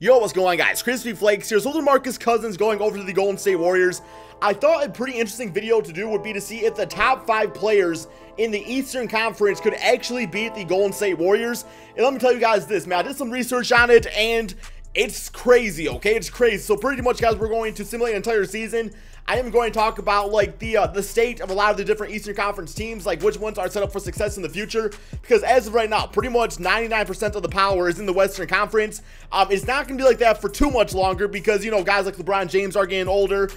Yo, what's going on, guys? Crispy Flakes here. So DeMarcus Cousins going over to the Golden State Warriors. I thought a pretty interesting video to do would be to see if the top 5 players in the Eastern Conference could actually beat the Golden State Warriors. And let me tell you guys this, man. I did some research on it, and it's crazy, okay? It's crazy. So pretty much, guys, we're going to simulate an entire season. I am going to talk about, like, the state of a lot of the different Eastern Conference teams, like which ones are set up for success in the future, because as of right now, pretty much 99% of the power is in the Western Conference. It's not going to be like that for too much longer because, you know, guys like LeBron James are getting older.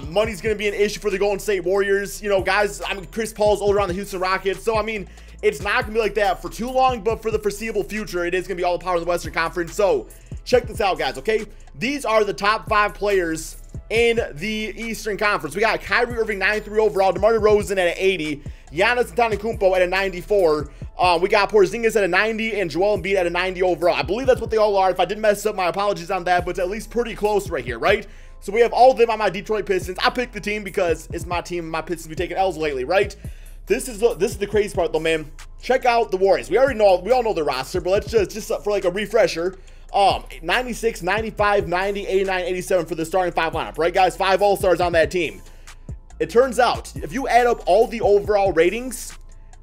Money's going to be an issue for the Golden State Warriors. You know, guys, I mean, Chris Paul's older on the Houston Rockets, so, I mean, it's not going to be like that for too long, but for the foreseeable future, it is going to be all the power in the Western Conference. So, check this out, guys, okay? These are the top 5 players in the Eastern Conference. We got Kyrie Irving, 93 overall, DeMar DeRozan at an 80, Giannis Antetokounmpo at a 94, we got Porzingis at a 90, and Joel Embiid at a 90 overall. I believe that's what they all are. If I did mess up, my apologies on that, but it's at least pretty close right here, right? So we have all of them on my Detroit Pistons. I picked the team because it's my team, and my Pistons be taking L's lately, right? This is the crazy part, though, man. Check out the Warriors. We all know their roster, but let's just for like a refresher. 96, 95, 90, 89, 87 for the starting 5 lineup, right, guys? 5 all-stars on that team. It turns out, if you add up all the overall ratings,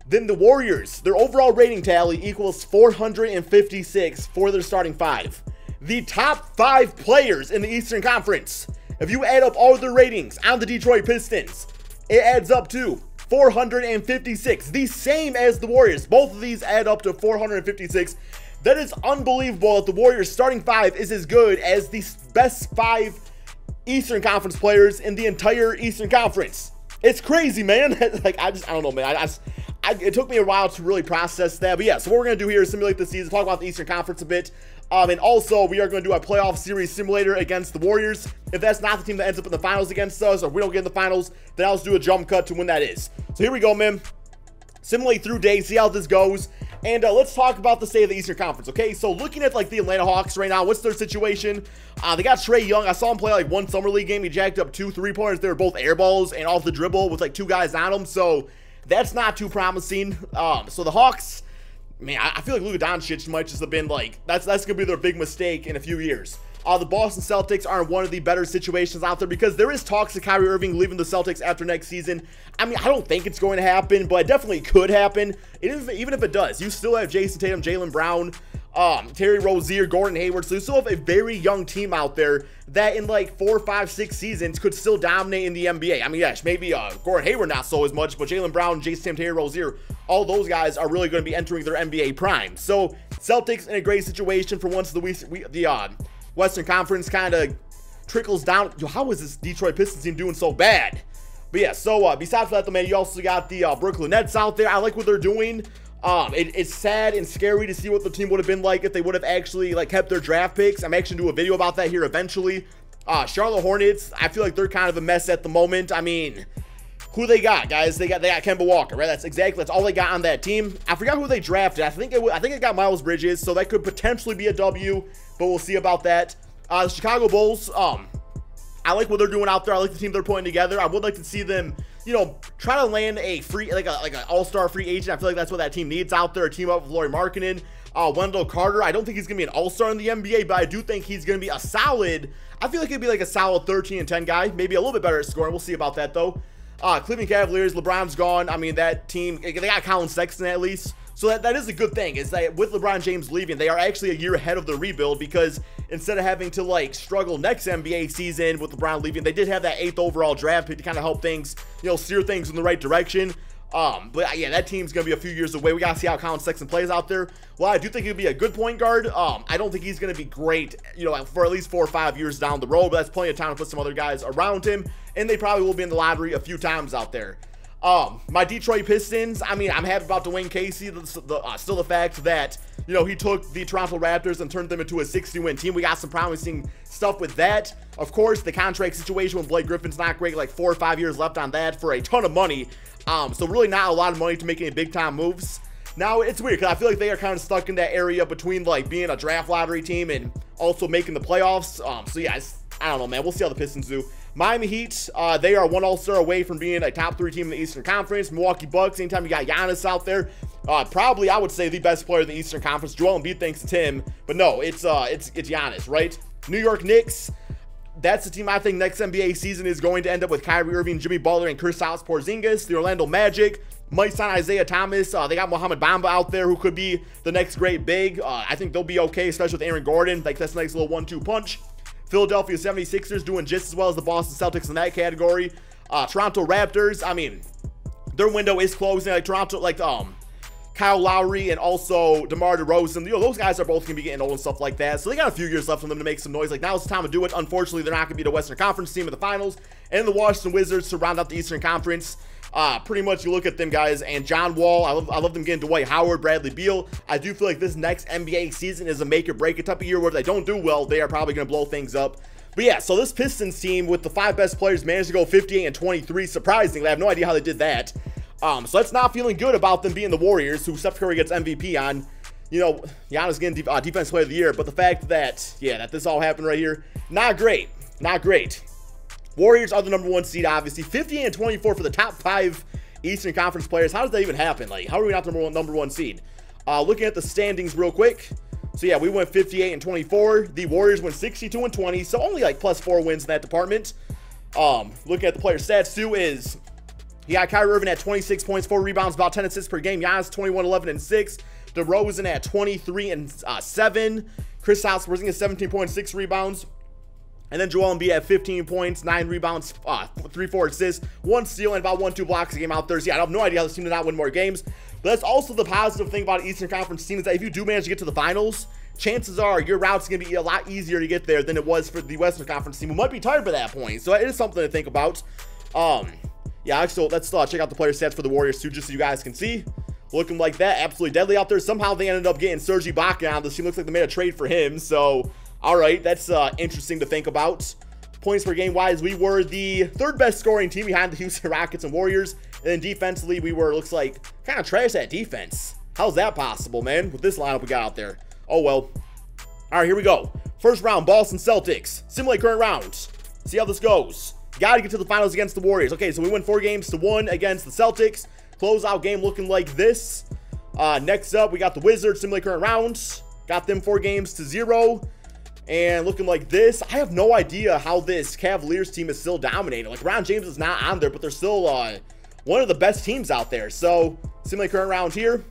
then the Warriors, their overall rating tally equals 456 for their starting 5. The top 5 players in the Eastern Conference, if you add up all their ratings on the Detroit Pistons, it adds up to 456, the same as the Warriors. Both of these add up to 456. That is unbelievable that the Warriors starting 5 is as good as the best 5 Eastern Conference players in the entire Eastern Conference. It's crazy, man. Like, I don't know, man. It took me a while to really process that. But yeah, so what we're going to do here is simulate the season, talk about the Eastern Conference a bit. And also, we are going to do a playoff series simulator against the Warriors. If that's not the team that ends up in the finals against us, or we don't get in the finals, then I'll just do a jump cut to when that is. So here we go, man. Simulate through days, see how this goes. And let's talk about the state of the Eastern Conference, okay? So looking at, like, the Atlanta Hawks right now, what's their situation? They got Trae Young. I saw him play, like, one summer league game. He jacked up 2 3-pointers. They were both air balls and off the dribble with, like, 2 guys on them. So that's not too promising. So the Hawks, man, I feel like Luka Doncic might just have been, like, that's going to be their big mistake in a few years. The Boston Celtics are in one of the better situations out there because there is talks of Kyrie Irving leaving the Celtics after next season. I mean, I don't think it's going to happen, but it definitely could happen. Even if it does, you still have Jason Tatum, Jaylen Brown, Terry Rozier, Gordon Hayward. So you still have a very young team out there that in like 4, 5, 6 seasons could still dominate in the NBA. I mean, yes, maybe Gordon Hayward not so as much, but Jaylen Brown, Jason Tatum, Terry Rozier, all those guys are really going to be entering their NBA prime. So Celtics in a great situation for once the Western Conference kind of trickles down. How is this Detroit Pistons team doing so bad? But yeah, so besides that, though, man, you also got the Brooklyn Nets out there. I like what they're doing. It's sad and scary to see what the team would have been like if they would have actually, like, kept their draft picks. I'm actually doing a video about that here eventually. Charlotte Hornets, I feel like they're kind of a mess at the moment. I mean, who they got, guys? They got Kemba Walker, right? That's all they got on that team. I forgot who they drafted. I think it got Miles Bridges, so that could potentially be a W, but we'll see about that. The Chicago Bulls, I like what they're doing out there. I like the team they're putting together. I would like to see them, you know, try to land a free, like an all-star free agent. I feel like that's what that team needs out there. A team up with Lauri Markkanen, Wendell Carter. I don't think he's going to be an all-star in the NBA, but I do think he's going to be a solid, I feel like he'd be like a solid 13 and 10 guy. Maybe a little bit better at scoring. We'll see about that, though. Cleveland Cavaliers, LeBron's gone. I mean, that team, they got Colin Sexton at least. So that is a good thing, is that with LeBron James leaving, they are actually a year ahead of the rebuild because instead of having to, like, struggle next NBA season with LeBron leaving, they did have that 8th overall draft pick to kind of help things, you know, steer things in the right direction. But yeah, that team's going to be a few years away. We got to see how Colin Sexton plays out there. Well, I do think he'll be a good point guard. I don't think he's going to be great, you know, for at least 4 or 5 years down the road, but that's plenty of time to put some other guys around him, and they probably will be in the lottery a few times out there. My Detroit Pistons, I mean, I'm happy about Dwayne Casey, still the fact that, you know, he took the Toronto Raptors and turned them into a 60-win team. We got some promising stuff with that. Of course, the contract situation with Blake Griffin's not great, like 4 or 5 years left on that for a ton of money. So really not a lot of money to make any big-time moves. Now, it's weird because I feel like they are kind of stuck in that area between, like, being a draft lottery team and also making the playoffs. So yeah, I don't know, man. We'll see how the Pistons do. Miami Heat, they are one All-Star away from being a top 3 team in the Eastern Conference. Milwaukee Bucks, anytime you got Giannis out there, probably, I would say, the best player in the Eastern Conference. Joel Embiid thinks it's him, but no, it's Giannis, right? New York Knicks, that's the team I think next NBA season is going to end up with Kyrie Irving, Jimmy Butler, and Kristaps Porzingis. The Orlando Magic might sign Isaiah Thomas. They got Mohamed Bamba out there who could be the next great big. I think they'll be okay, especially with Aaron Gordon. Like, that's a nice little 1-2 punch. Philadelphia 76ers doing just as well as the Boston Celtics in that category. Toronto Raptors, I mean, their window is closing. Like, Toronto, like, Kyle Lowry and also DeMar DeRozan, you know, those guys are both going to be getting old and stuff like that. So they got a few years left for them to make some noise. Like, now's the time to do it. Unfortunately, they're not going to be the Western Conference team in the finals. And the Washington Wizards to round out the Eastern Conference. Pretty much you look at them guys, and John Wall, I love them getting Dwight Howard, Bradley Beal. I do feel like this next NBA season is a make or break, a type of year where if they don't do well, they are probably going to blow things up. But yeah, so this Pistons team with the 5 best players managed to go 58-23. Surprisingly, I have no idea how they did that. So that's not feeling good about them being the Warriors, who Steph Curry gets MVP on. You know, Giannis getting Defensive Player of the Year, but the fact that, yeah, that this all happened right here, not great. Not great. Warriors are the #1 seed, obviously. 58-24 for the top 5 Eastern Conference players. How does that even happen? Like, how are we not the number one seed? Looking at the standings real quick. So, yeah, we went 58-24. The Warriors went 62-20, so only like +4 wins in that department. Looking at the player stats, too, is you got Kyrie Irving at 26 points, 4 rebounds, about 10 assists per game. Giannis 21, 11, and 6. DeRozan at 23 and 7. Kristaps Porzingis 17 points, 6 rebounds. And then Joel Embiid at 15 points, 9 rebounds, 3-4 assists, 1 steal, and about 1-2 blocks a game out Thursday. I have no idea how this team did not win more games. But that's also the positive thing about an Eastern Conference team is that if you do manage to get to the finals, chances are your route's going to be a lot easier to get there than it was for the Western Conference team, who might be tired by that point. So it is something to think about. Yeah, actually, let's check out the player stats for the Warriors too, just so you guys can see. Looking like that, absolutely deadly out there. Somehow they ended up getting Serge Ibaka on this team. Looks like they made a trade for him. So, all right, that's interesting to think about. Points per game wise, we were the 3rd best scoring team behind the Houston Rockets and Warriors. And then defensively, we were, looks like, kind of trash at defense. How's that possible, man? With this lineup we got out there. Oh, well. All right, here we go. First round, Boston Celtics. Simulate current round. See how this goes. Got to get to the finals against the Warriors. Okay, so we win 4 games to 1 against the Celtics. Closeout game looking like this. Next up, we got the Wizards. Simulate current round. Got them 4 games to 0. And looking like this, I have no idea how this Cavaliers team is still dominating. Like, LeBron James is not on there, but they're still one of the best teams out there. So, simulate current round here.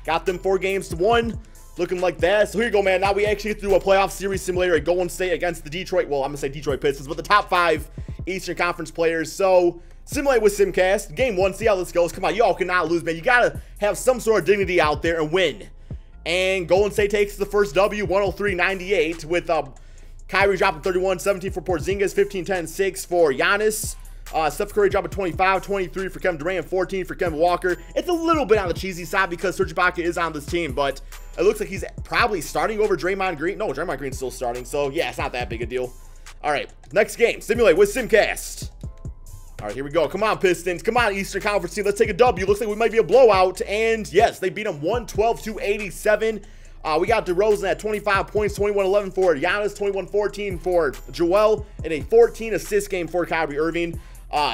Got them 4 games to 1. Looking like that. So, here you go, man. Now we actually get through a playoff series simulator at Golden State against the Detroit, well, I'm going to say Detroit Pistons, but the top 5 Eastern Conference players. So, simulate with Simcast. Game 1, see how this goes. Come on, y'all cannot lose, man. You got to have some sort of dignity out there and win. And Golden State takes the first W, 103-98, with Kyrie dropping 31, 17 for Porzingis, 15, 10, 6 for Giannis. Steph Curry dropping 25, 23 for Kevin Durant, 14 for Kevin Walker. It's a little bit on the cheesy side because Serge Ibaka is on this team, but it looks like he's probably starting over Draymond Green. No, Draymond Green's still starting, so yeah, it's not that big a deal. All right, next game, simulate with Simcast. All right, here we go. Come on, Pistons. Come on, Eastern Conference team. Let's take a W. Looks like we might be a blowout. And yes, they beat them 112-87. We got DeRozan at 25 points, 21-11 for Giannis, 21-14 for Joel, and a 14-assist game for Kyrie Irving.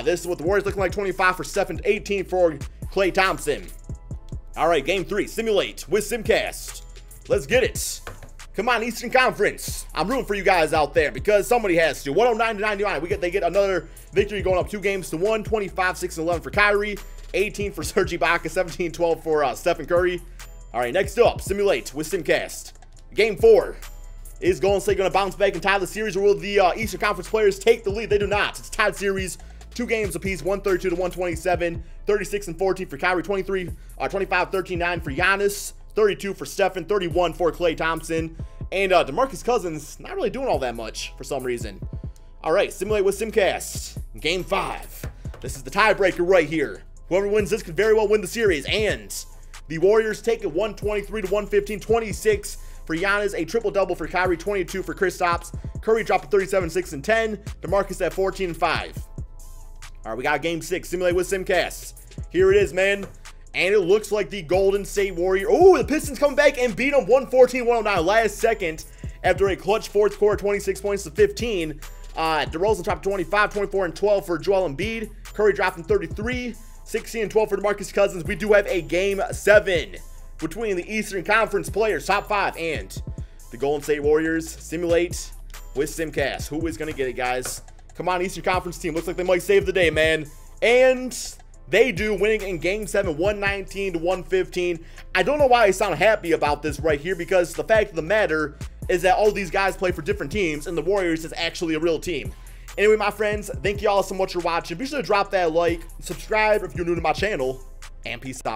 This is what the Warriors looking like, 25 for Steph and 18 for Klay Thompson. All right, game 3, simulate with Simcast. Let's get it. Come on, Eastern Conference. I'm rooting for you guys out there because somebody has to. 109-99. They get another victory going up 2 games to 1. 25, 6, and 11 for Kyrie. 18 for Serge Ibaka. 17, 12 for Stephen Curry. All right, next up, simulate with Simcast. Game 4. Is Golden State going to bounce back and tie the series, or will the Eastern Conference players take the lead? They do not. It's tied series. 2 games apiece, 132-127. 36 and 14 for Kyrie. 25, 13, 9 for Giannis. 32 for Stephen, 31 for Klay Thompson, and DeMarcus Cousins not really doing all that much for some reason. All right, simulate with Simcast. Game 5. This is the tiebreaker right here. Whoever wins this could very well win the series, and the Warriors take it 123-115, 26 for Giannis, a triple-double for Kyrie, 22 for Kristaps. Curry dropped 37, 6, and 10. DeMarcus at 14 and 5. All right, we got Game 6. Simulate with Simcast. Here it is, man. And it looks like the Golden State Warriors. Oh, the Pistons come back and beat them 114-109 last second. after a clutch fourth quarter, 26 points to 15. DeRozan dropped 25, 24, and 12 for Joel Embiid. Curry dropping 33, 16, and 12 for DeMarcus Cousins. We do have a Game 7 between the Eastern Conference players, top 5, and the Golden State Warriors. Simulate with Simcast. Who is going to get it, guys? Come on, Eastern Conference team. Looks like they might save the day, man. And they do, winning in Game 7, 119 to 115. I don't know why I sound happy about this right here, because the fact of the matter is that all these guys play for different teams, and the Warriors is actually a real team. Anyway, my friends, thank you all so much for watching. Be sure to drop that like, subscribe if you're new to my channel, and peace out.